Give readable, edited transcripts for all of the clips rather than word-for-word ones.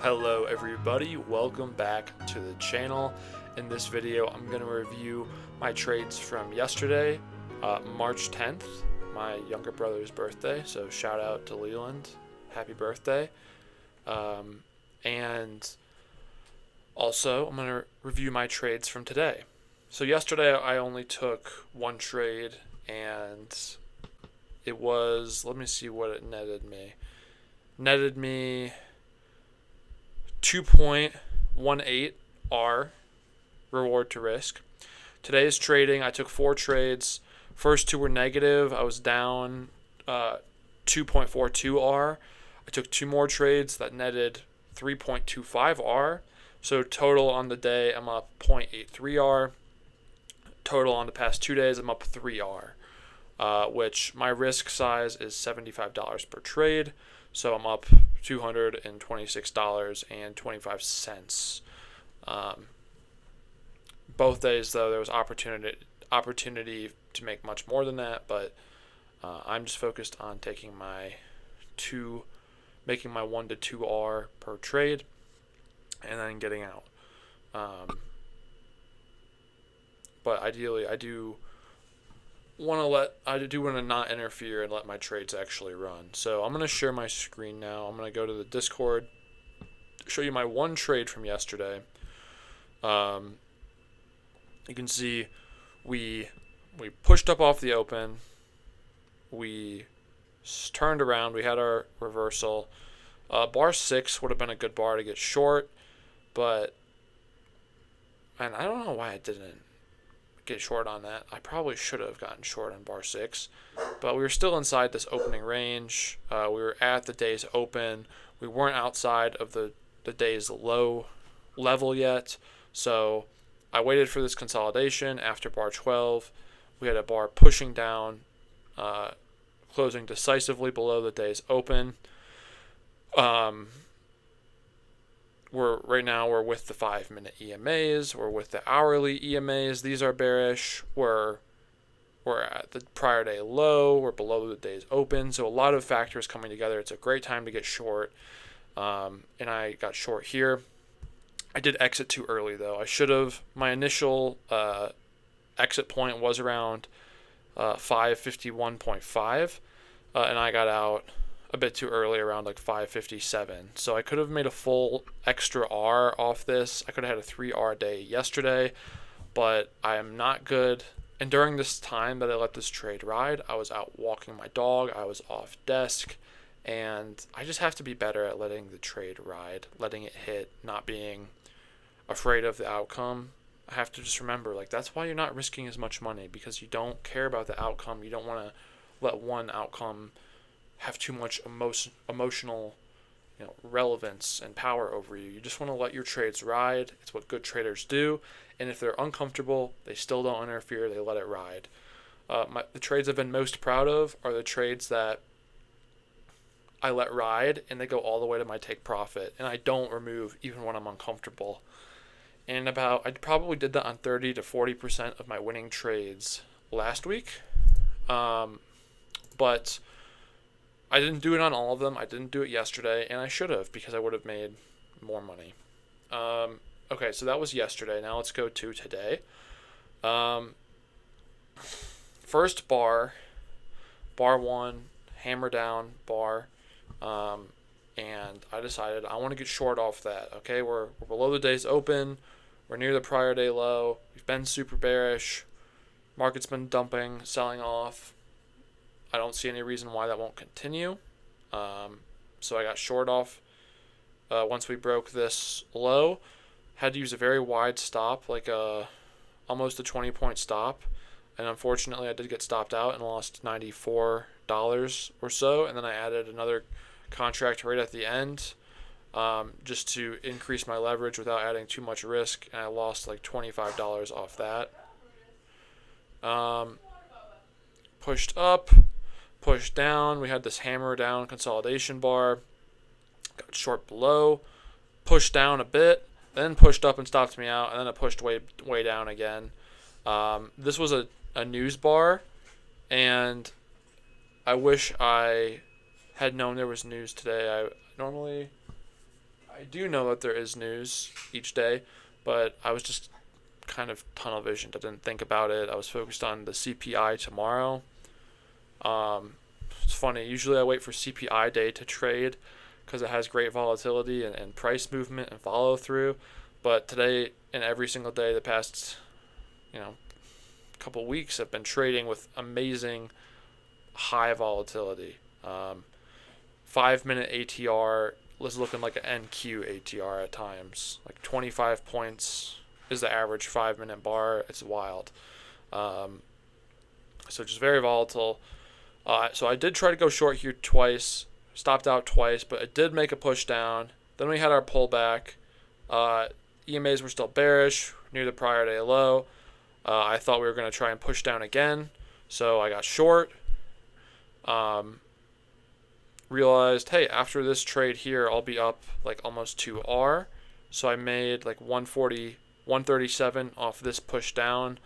Hello everybody, welcome back to the channel. In this video I'm going to review my trades from yesterday, March 10th, my younger brother's birthday, so shout out to Leland, happy birthday. And also I'm going to review my trades from today. So yesterday I only took one trade and it was, let me see what it netted me. Netted me 2.18 R reward to risk. Today's trading, I took 4 trades. First 2 were negative. I was down 2.42 R. I took 2 more trades that netted 3.25 R. So total on the day, I'm up 0.83 R. Total on the past 2 days, I'm up 3 R. Which my risk size is $75 per trade. So I'm up $226.25. Both days, though, there was opportunity to make much more than that, but I'm just focused on making my 1 to 2 R per trade, and then getting out. But ideally, I do want to not interfere and let my trades actually run. So I'm going to share my screen now. I'm going to go to the Discord, show you my one trade from yesterday. You can see we pushed up off the open. We turned around. We had our reversal. Bar 6 would have been a good bar to get short, but and I don't know why I didn't get short on that. I probably should have gotten short on bar 6, but we were still inside this opening range. We were at the day's open. We weren't outside of the day's low level yet, so I waited for this consolidation. After bar 12, we had a bar pushing down, closing decisively below the day's open. We're with the 5-minute EMAs. We're with the hourly EMAs. These are bearish. We're at the prior day low. We're below the day's open. So a lot of factors coming together. It's a great time to get short. And I got short here. I did exit too early though. I should have. My initial exit point was around 551.5, and I got out a bit too early, around like 557. So I could have made a full extra R off this. I could have had a 3R day yesterday, but I am not good. And during this time that I let this trade ride, I was out walking my dog. I was off desk, and I just have to be better at letting the trade ride, letting it hit, not being afraid of the outcome. I have to just remember, like, that's why you're not risking as much money, because you don't care about the outcome. You don't want to let one outcome have too much emotional, relevance and power over you. You just want to let your trades ride. It's what good traders do. And if they're uncomfortable, they still don't interfere. They let it ride. The trades I've been most proud of are the trades that I let ride and they go all the way to my take profit, and I don't remove even when I'm uncomfortable. And I probably did that on 30 to 40% of my winning trades last week. But I didn't do it on all of them. I didn't do it yesterday, and I should have, because I would have made more money. Okay, so that was yesterday. Now let's go to today. First bar 1, hammer down bar, and I decided I want to get short off that. Okay, we're below the day's open. We're near the prior day low. We've been super bearish. Market's been dumping, selling off. I don't see any reason why that won't continue. So I got short off once we broke this low. Had to use a very wide stop, like almost a 20-point stop. And unfortunately, I did get stopped out and lost $94 or so. And then I added another contract right at the end, just to increase my leverage without adding too much risk. And I lost like $25 off that. Pushed up, pushed down. We had this hammer down consolidation bar. Got short below, pushed down a bit, then pushed up and stopped me out, and then it pushed way down again. This was a news bar, and I wish I had known there was news today. I I do know that there is news each day, but I was just kind of tunnel visioned. I didn't think about it. I was focused on the CPI tomorrow. Um, it's funny. Usually I wait for CPI day to trade because it has great volatility and price movement and follow through. But today and every single day the past, you know, couple weeks have been trading with amazing high volatility. 5 minute ATR was looking like an NQ ATR at times. Like 25 points is the average 5 minute bar. It's wild. Um, so just very volatile. So I did try to go short here twice, stopped out twice, but it did make a push down. Then we had our pullback. EMAs were still bearish near the prior day low. I thought we were going to try and push down again, so I got short. Realized, hey, after this trade here, I'll be up like almost 2R. So I made like 140, 137 off this push down.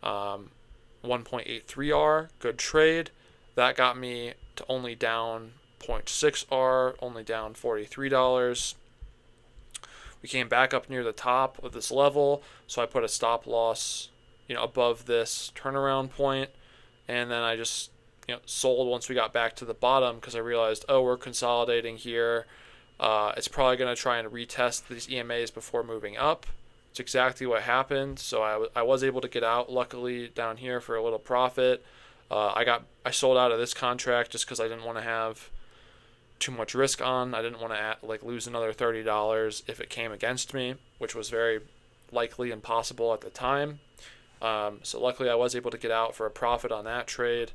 1.83R, good trade. That got me to only down 0.6R, only down $43. We came back up near the top of this level, so I put a stop loss, above this turnaround point, and then I just, sold once we got back to the bottom because I realized, we're consolidating here. It's probably going to try and retest these EMAs before moving up. It's exactly what happened. So I was able to get out, luckily, down here for a little profit. I sold out of this contract just because I didn't want to have too much risk on. I didn't want to lose another $30 if it came against me, which was very likely impossible at the time. So luckily I was able to get out for a profit on that trade.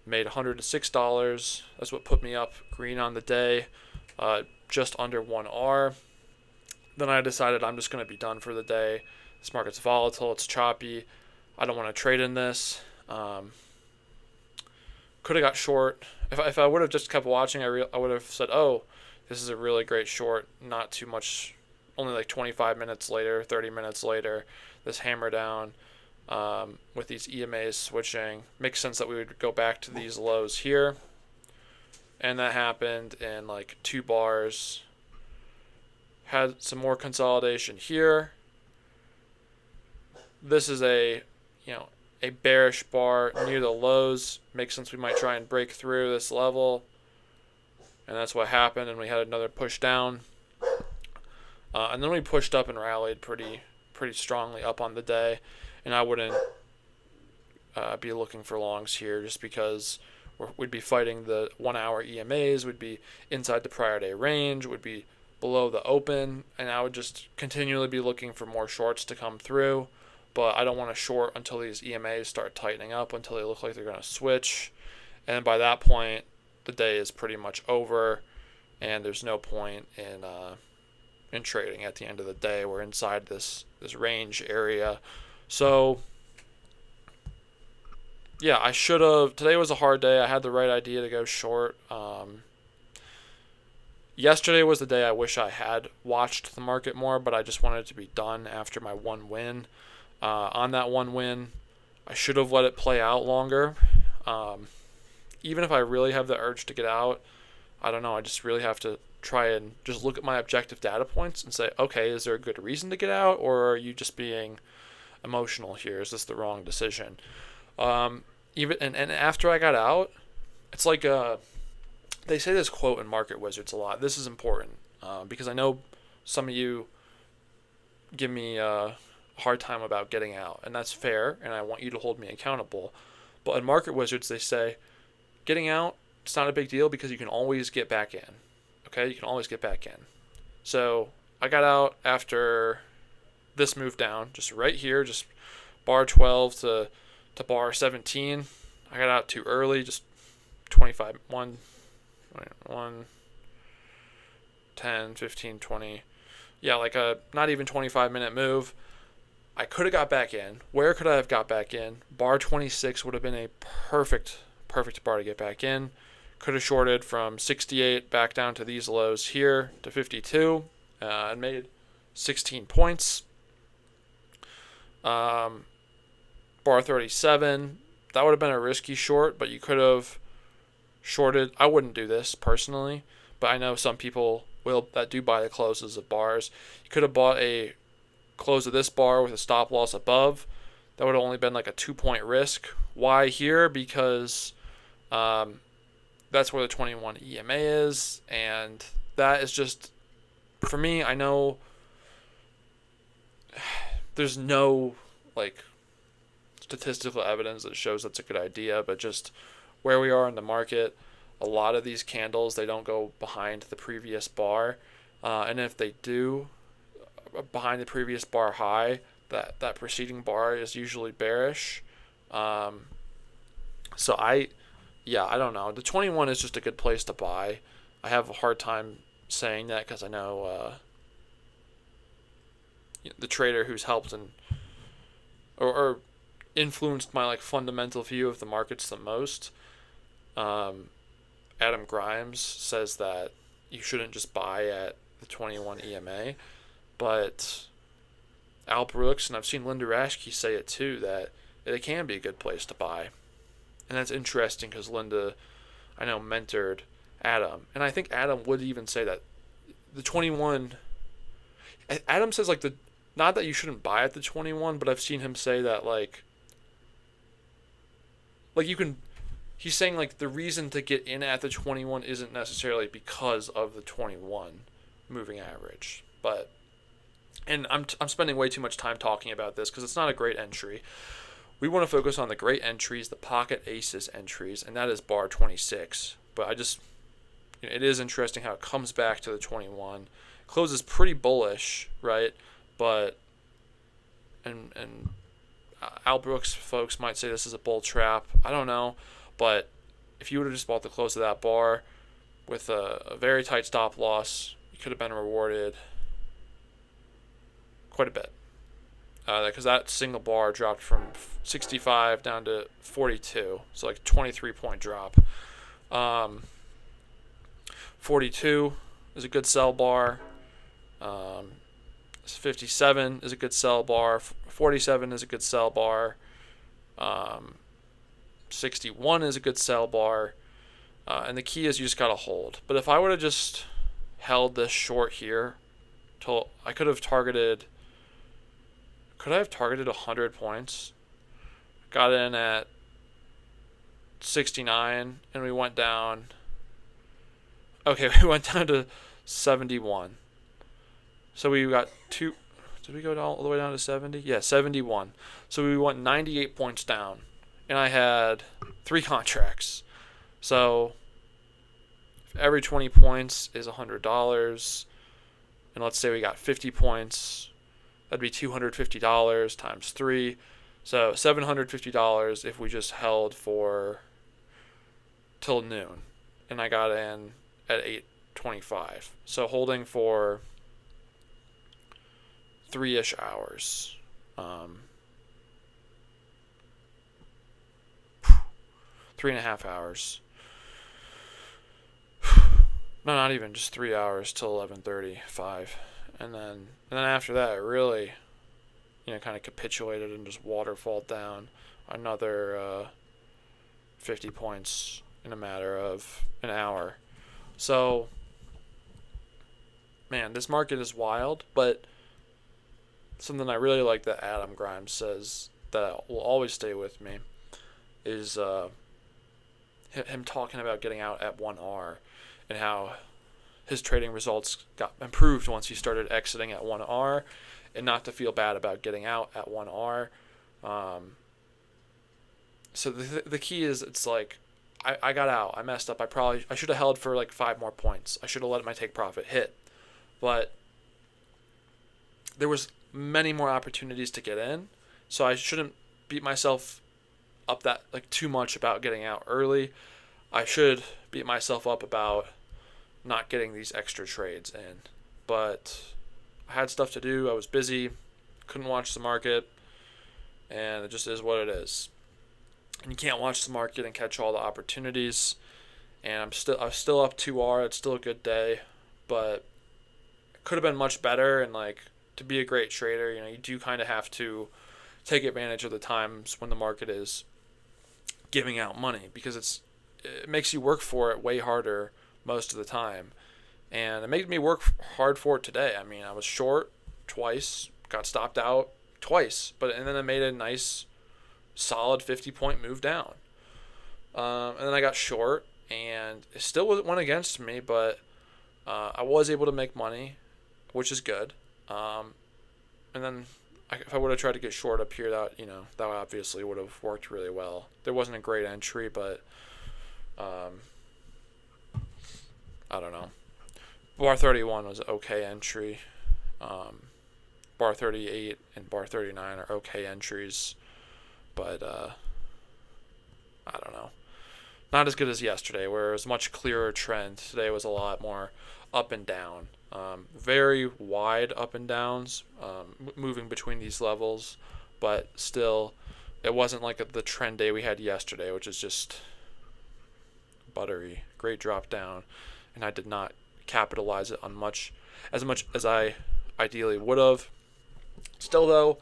Made $106. That's what put me up green on the day, just under 1R. Then I decided I'm just going to be done for the day. This market's volatile. It's choppy. I don't want to trade in this. Could have got short. If I would have just kept watching, I would have said, this is a really great short. Not too much. Only like 25 minutes later, 30 minutes later, this hammer down. With these EMAs switching, makes sense that we would go back to these lows here, and that happened in like 2 bars. Had some more consolidation here. This is a bearish bar near the lows. Makes sense we might try and break through this level, and that's what happened. And we had another push down, and then we pushed up and rallied pretty strongly up on the day. And I wouldn't be looking for longs here just because we'd be fighting the 1 hour EMAs, would be inside the prior day range, would be below the open, and I would just continually be looking for more shorts to come through. But I don't want to short until these EMAs start tightening up, until they look like they're going to switch. And by that point, the day is pretty much over, and there's no point in trading at the end of the day. We're inside this range area. So, yeah, I should have. Today was a hard day. I had the right idea to go short. Yesterday was the day I wish I had watched the market more, but I just wanted it to be done after my one win. On that one win, I should have let it play out longer. Even if I really have the urge to get out, I don't know. I just really have to try and just look at my objective data points and say, okay, is there a good reason to get out, or are you just being emotional here? Is this the wrong decision? Even after I got out, it's like they say this quote in Market Wizards a lot. This is important because I know some of you give me a hard time about getting out, and that's fair, and I want you to hold me accountable. But in Market Wizards, they say getting out, it's not a big deal because you can always get back in. Okay, you can always get back in. So I got out after this move down, just right here, just bar 12 to bar 17. I got out too early, just 25, 10, 15, 20. Yeah, like a not even 25-minute move. I could have got back in. Where could I have got back in? Bar 26 would have been a perfect bar to get back in. Could have shorted from 68 back down to these lows here to 52 and made 16 points. Bar 37, that would have been a risky short, but you could have shorted. I wouldn't do this personally, but I know some people that do buy the closes of bars. You could have bought a close of this bar with a stop loss above. That would have only been like a 2 point risk. Why here? Because that's where the 21 EMA is, and that is just, for me, I know there's no like statistical evidence that shows that's a good idea, but just where we are in the market, a lot of these candles, they don't go behind the previous bar, and if they do behind the previous bar high, that preceding bar is usually bearish. So I don't know. The 21 is just a good place to buy. I have a hard time saying that because I know the trader who's helped and or influenced my like fundamental view of the markets the most. Adam Grimes says that you shouldn't just buy at the 21 EMA, but Al Brooks and I've seen Linda Raschke say it too, that it can be a good place to buy. And that's interesting because Linda, I know, mentored Adam. And I think Adam would even say that the 21, Adam says like not that you shouldn't buy at the 21, but I've seen him say that like you can, he's saying like the reason to get in at the 21 isn't necessarily because of the 21 moving average. But, and I'm spending way too much time talking about this because it's not a great entry. We want to focus on the great entries, the pocket aces entries, and that is bar 26. But it is interesting how it comes back to the 21. Closes pretty bullish, right? But, and Al Brooks folks might say this is a bull trap. I don't know. But if you would have just bought the close of that bar with a very tight stop loss, you could have been rewarded quite a bit. Because that single bar dropped from 65 down to 42. So like 23-point drop. 42 is a good sell bar. 57 is a good sell bar. 47 is a good sell bar. 61 is a good sell bar. And the key is you just got to hold. But if I would have just held this short here, till I could I have targeted 100 points? Got in at 69 and we went down. Okay, we went down to 71. So we got two. Did we go all the way down to 70? Yeah, 71. So we went 98 points down. And I had 3 contracts. So if every 20 points is $100, and let's say we got 50 points, that'd be $250 times 3. So $750 if we just held for till noon. And I got in at 8:25. So holding for 3-ish hours. 3.5 hours. No, not even, just 3 hours till 11:35. And then after that, it really, kind of capitulated and just waterfalled down another 50 points in a matter of an hour. So, man, this market is wild, but something I really like that Adam Grimes says that will always stay with me is him talking about getting out at 1R and how his trading results got improved once he started exiting at 1R, and not to feel bad about getting out at 1R. So the key is, it's like, I got out, I messed up, I should have held for like 5 more points. I should have let my take profit hit. But there was many more opportunities to get in, so I shouldn't beat myself up that like too much about getting out early. I should beat myself up about not getting these extra trades in. But I had stuff to do, I was busy, couldn't watch the market, and it just is what it is. And you can't watch the market and catch all the opportunities. And I'm still up 2R, it's still a good day, but it could have been much better. And like, to be a great trader, you do kind of have to take advantage of the times when the market is giving out money, because it makes you work for it way harder most of the time. and it made me work hard for it today. I mean, I was short twice, got stopped out twice, and then I made a nice, solid 50-point move down. And then I got short, and it still went against me, but I was able to make money, which is good. And then if I would have tried to get short up here, that obviously would have worked really well. There wasn't a great entry, but I don't know. Bar 31 was an okay entry. Bar 38 and bar 39 are okay entries, but I don't know. Not as good as yesterday, where it was a much clearer trend. Today was a lot more up and down. Very wide up and downs, moving between these levels, but still, it wasn't like the trend day we had yesterday, which is just buttery. Great drop down, and I did not capitalize it on much as I ideally would have. Still, though,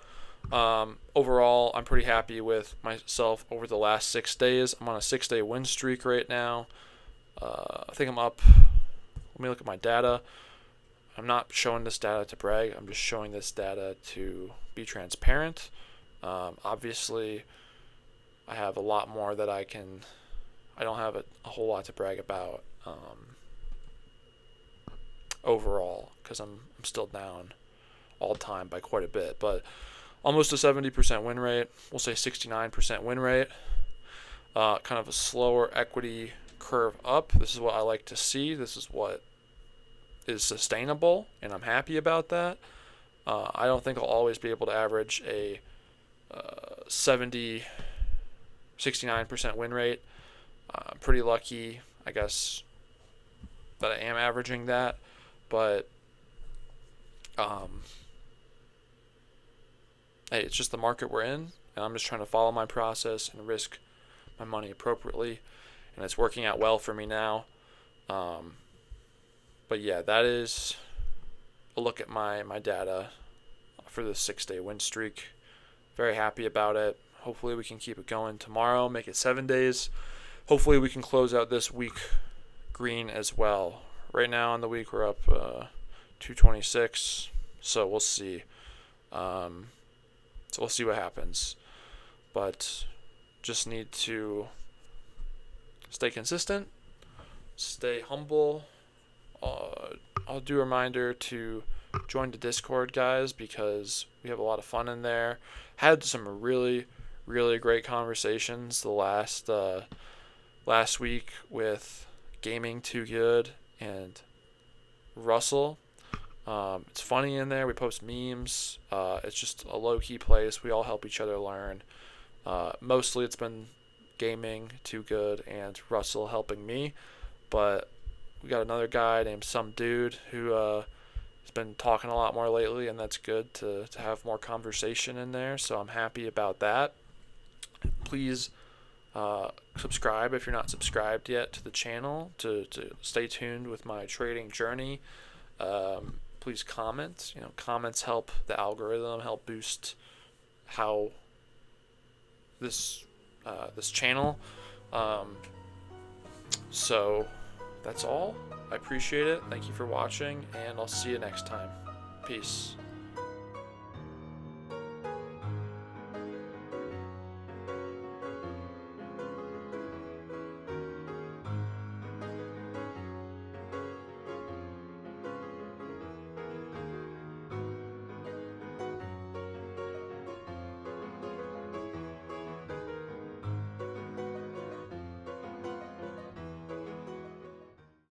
overall, I'm pretty happy with myself over the last 6 days. I'm on a 6-day win streak right now. I think I'm up. Let me look at my data. I'm not showing this data to brag. I'm just showing this data to be transparent. Obviously, I have a lot more that I don't have a whole lot to brag about overall, because I'm still down all time by quite a bit, but almost a 70% win rate. We'll say 69% win rate. Kind of a slower equity curve up. This is what I like to see. This is what is sustainable, and I'm happy about that. I don't think I'll always be able to average a 69% win rate. I'm pretty lucky, I guess, that I am averaging that, but hey, it's just the market we're in, and I'm just trying to follow my process and risk my money appropriately, and it's working out well for me now. But yeah, that is a look at my data for the 6-day win streak. Very happy about it. Hopefully we can keep it going tomorrow, make it 7 days. Hopefully we can close out this week green as well. Right now in the week we're up 226, so we'll see. So we'll see what happens. But just need to stay consistent, stay humble. I'll do a reminder to join the Discord, guys, because we have a lot of fun in there. Had some really, really great conversations the last week with Gaming Too Good and Russell. It's funny in there. We post memes. It's just a low-key place. We all help each other learn. Mostly it's been Gaming Too Good and Russell helping me, but we got another guy named Some Dude who has been talking a lot more lately, and that's good to have more conversation in there, so I'm happy about that. Please subscribe if you're not subscribed yet to the channel to stay tuned with my trading journey. Please comment. Comments help the algorithm, help boost how this channel. So that's all. I appreciate it. Thank you for watching, and I'll see you next time. Peace.